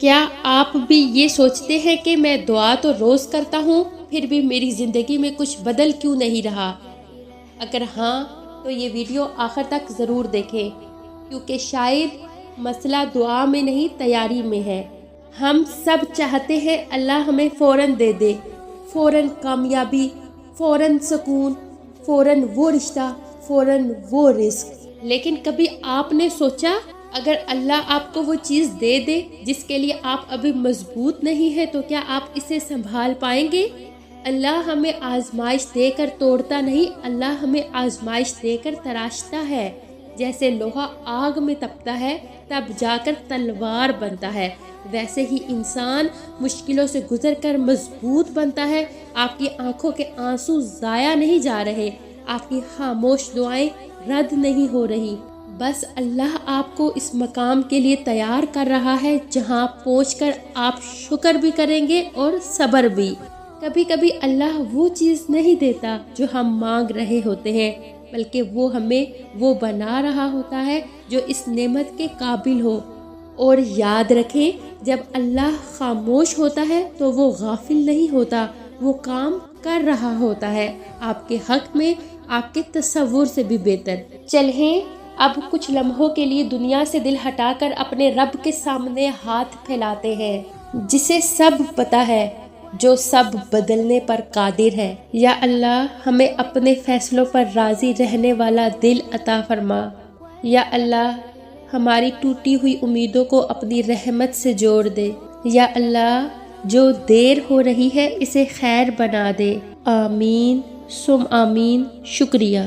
کیا آپ بھی یہ سوچتے ہیں کہ میں دعا تو روز کرتا ہوں پھر بھی میری زندگی میں کچھ بدل کیوں نہیں رہا؟ اگر ہاں تو یہ ویڈیو آخر تک ضرور دیکھیں، کیونکہ شاید مسئلہ دعا میں نہیں تیاری میں ہے۔ ہم سب چاہتے ہیں اللہ ہمیں فوراً دے دے، فوراً کامیابی، فوراً سکون، فوراً وہ رشتہ، فوراً وہ رزق۔ لیکن کبھی آپ نے سوچا اگر اللہ آپ کو وہ چیز دے دے جس کے لیے آپ ابھی مضبوط نہیں ہیں تو کیا آپ اسے سنبھال پائیں گے؟ اللہ ہمیں آزمائش دے کر توڑتا نہیں، اللہ ہمیں آزمائش دے کر تراشتا ہے۔ جیسے لوہا آگ میں تپتا ہے تب جا کر تلوار بنتا ہے، ویسے ہی انسان مشکلوں سے گزر کر مضبوط بنتا ہے۔ آپ کی آنکھوں کے آنسو ضائع نہیں جا رہے، آپ کی خاموش دعائیں رد نہیں ہو رہی، بس اللہ آپ کو اس مقام کے لیے تیار کر رہا ہے جہاں پہنچ کر آپ شکر بھی کریں گے اور صبر بھی۔ کبھی کبھی اللہ وہ چیز نہیں دیتا جو ہم مانگ رہے ہوتے ہیں، بلکہ وہ ہمیں وہ بنا رہا ہوتا ہے جو اس نعمت کے قابل ہو۔ اور یاد رکھیں جب اللہ خاموش ہوتا ہے تو وہ غافل نہیں ہوتا، وہ کام کر رہا ہوتا ہے، آپ کے حق میں آپ کے تصور سے بھی بہتر۔ چلیں اب کچھ لمحوں کے لیے دنیا سے دل ہٹا کر اپنے رب کے سامنے ہاتھ پھیلاتے ہیں، جسے سب پتہ ہے، جو سب بدلنے پر قادر ہے۔ یا اللہ ہمیں اپنے فیصلوں پر راضی رہنے والا دل عطا فرما۔ یا اللہ ہماری ٹوٹی ہوئی امیدوں کو اپنی رحمت سے جوڑ دے۔ یا اللہ جو دیر ہو رہی ہے اسے خیر بنا دے۔ آمین ثم آمین۔ شکریہ۔